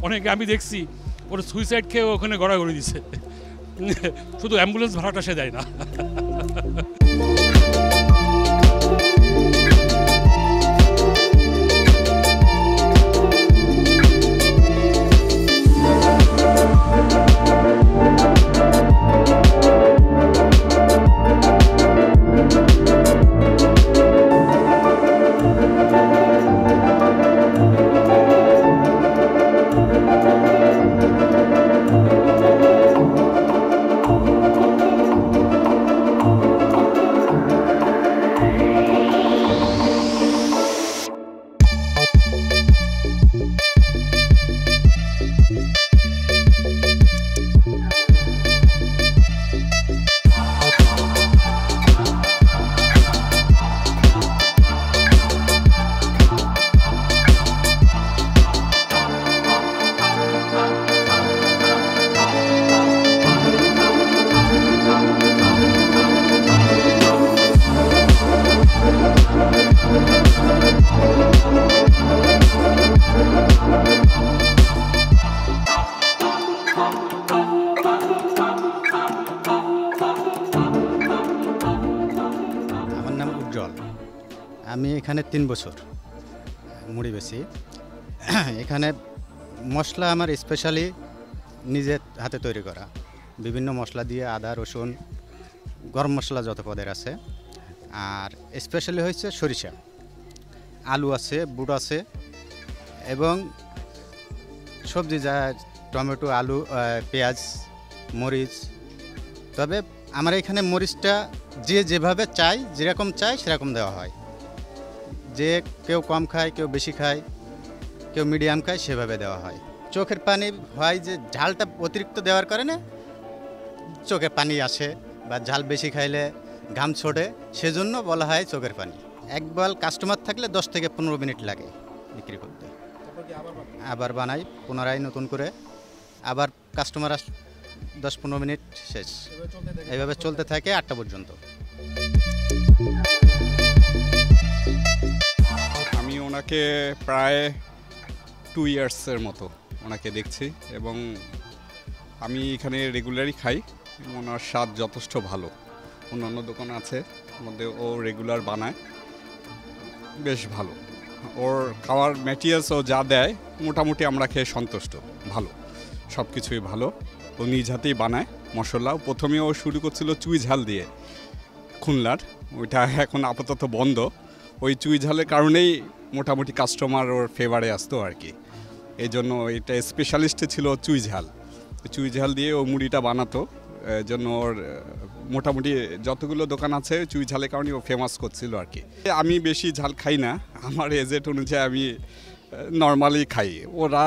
অনেকে আমি দেখছি ওর সুইসাইড খেয়ে ওখানে গড়াগড়ি দিছে, শুধু অ্যাম্বুলেন্স ভাড়াটা সে দেয় না। আমি এখানে 3 বছর মুড়ি বেশি। এখানে মশলা আমার স্পেশালি নিজের হাতে তৈরি করা, বিভিন্ন মশলা দিয়ে আদা রসুন গরম মশলা যত পদের আছে, আর স্পেশালি হচ্ছে সরিষা, আলু আছে, বুট আছে এবং সবজি যা টমেটো, আলু, পেঁয়াজ, মরিচ। তবে আমার এখানে মরিচটা যে যেভাবে চাই, যেরকম চাই সেরকম দেওয়া হয়। যে কেউ কম খায়, কেউ বেশি খায়, কেউ মিডিয়াম খায়, সেভাবে দেওয়া হয়। চোখের পানি হয় যে ঝালটা অতিরিক্ত দেওয়ার কারণে চোখে পানি আসে, বা ঝাল বেশি খাইলে ঘাম ছোটে, সেজন্য বলা হয় চোখের পানি। একবার কাস্টমার থাকলে 10 থেকে 15 মিনিট লাগে বিক্রি করতে, আবার বানাই পুনরায় নতুন করে, আবার কাস্টমার 10-15 মিনিট শেষ, এইভাবে চলতে থাকে 8টা পর্যন্ত। আমি ওনাকে প্রায় 2 ইয়ার্সের মতো ওনাকে দেখছি এবং আমি এখানে রেগুলারই খাই। ওনার স্বাদ যথেষ্ট ভালো। অন্যান্য দোকান আছে মধ্যে ও রেগুলার বানায়, বেশ ভালো। ওর খাওয়ার ম্যাটেরিয়ালসও যা দেয় মোটামুটি আমরা খেয়ে সন্তুষ্ট, ভালো, সব কিছুই ভালো। ও নিজ হাতেই বানায় মশলা। প্রথমে ও শুরু করছিল চুই ঝাল দিয়ে, খুলনার, ওইটা এখন আপাতত বন্ধ। ওই চুই ঝালের কারণেই মোটামুটি কাস্টমার ওর ফেভারে আসতো আর কি। এই জন্য এটা স্পেশালিস্ট ছিল চুই ঝাল। চুই ঝাল দিয়ে ও মুড়িটা বানাতো, এই জন্য ওর মোটামুটি যতগুলো দোকান আছে চুই ঝালের কারণে ও ফেমাস করছিল আর কি। আমি বেশি ঝাল খাই না, আমার এজেট অনুযায়ী আমি নর্মালি খাই। ওরা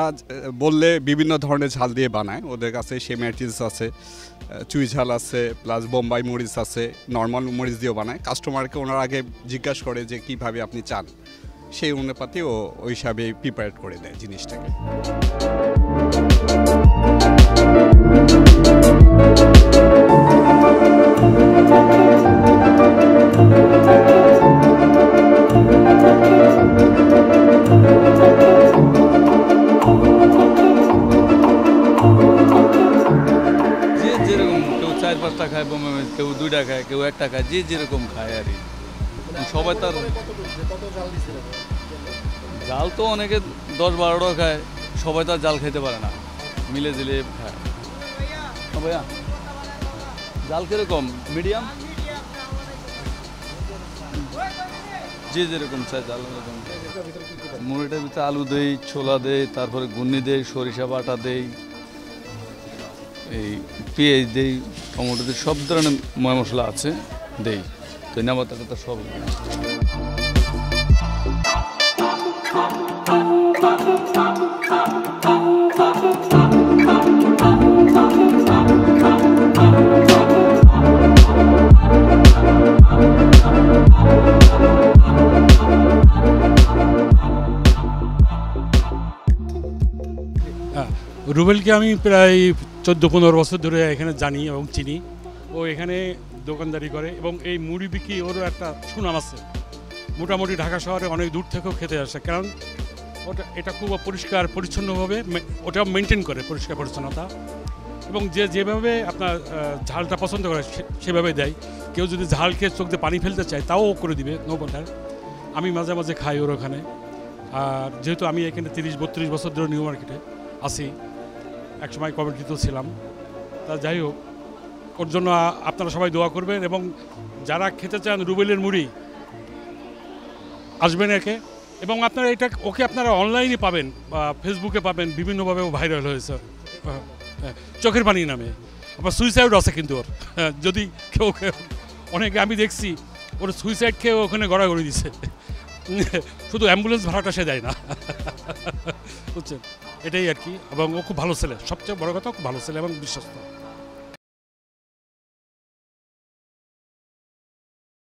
বললে বিভিন্ন ধরনের ঝাল দিয়ে বানায়, ওদের কাছে সে ম্যাটেরিয়ালস আছে, চুই ঝাল আছে, প্লাস বোম্বাই মরিচ আছে, নর্মাল মরিচ দিয়েও বানায়। কাস্টমারকে ওনার আগে জিজ্ঞাসা করে যে কীভাবে আপনি চান, সেই অনুপাতে ও ওই হিসাবে প্রিপেয়ার করে দেয় জিনিসটাকে। কেউ 4-5টা খায়, কেউ 2টা খায়, কেউ 1টা খায়, যে যেরকম খায় আর কি। সবাই তার জাল তো অনেকে 10-12টাও খায়, সবাই তার জাল খেতে পারে না, মিলে জিলে খায়। ভাইয়া জাল কিরকম? মিডিয়াম, যে যেরকম চায় জাল এরকম। মুড়িটার ভিতরে আলু দেই, ছোলা দেই, তারপরে ঘুগনি দেই, সরিষা বাটা দেই, এই পেঁয়াজ দেই, টমেটো দেই, সব ধরনের ময় মশলা আছে দেই, ধনিয়া পাতা সব। রুবেলকে আমি প্রায় 14-15 বছর ধরে এখানে জানি এবং চিনি। ও এখানে দোকানদারি করে এবং এই মুড়ি বিক্রি ওরও একটা সুনাম আছে। মোটামুটি ঢাকা শহরে অনেক দূর থেকেও খেতে আসে, কারণ ও এটা খুব পরিষ্কার পরিচ্ছন্নভাবে ওটা মেনটেন করে পরিষ্কার পরিচ্ছন্নতা, এবং যেভাবে আপনার ঝালটা পছন্দ করে সেভাবে দেয়। কেউ যদি ঝাল খেয়ে চোখ দিয়ে পানি ফেলতে চায় তাও করে দিবে, নো ম্যাটার। আমি মাঝে মাঝে খাই ওর ওখানে। আর যেহেতু আমি এখানে 30-32 বছর ধরে নিউ মার্কেটে আছি, একসময় কমিটিতে ছিলাম, তা যাই হোক, ওর জন্য আপনারা সবাই দোয়া করবেন, এবং যারা খেতে চান রুবেলের মুড়ি আসবেন একে। এবং আপনারা ওকে আপনারা অনলাইনে পাবেন বা ফেসবুকে পাবেন, বিভিন্নভাবে ভাইরাল হয়েছে চোখের পানি নামে। আবার সুইসাইড আছে কিন্তু ওর, যদি কেউ অনেকে আমি দেখছি ওর সুইসাইড খেয়ে ওখানে গড়াগড়ি দিছে, শুধু অ্যাম্বুলেন্স ভাড়াটা সে দেয় না, বুঝছেন? এটাই আর কি। এবং ও খুব ভালো ছেলে, সবচেয়ে বড় কথা খুব ভালো ছেলে এবং বিশ্বস্ত।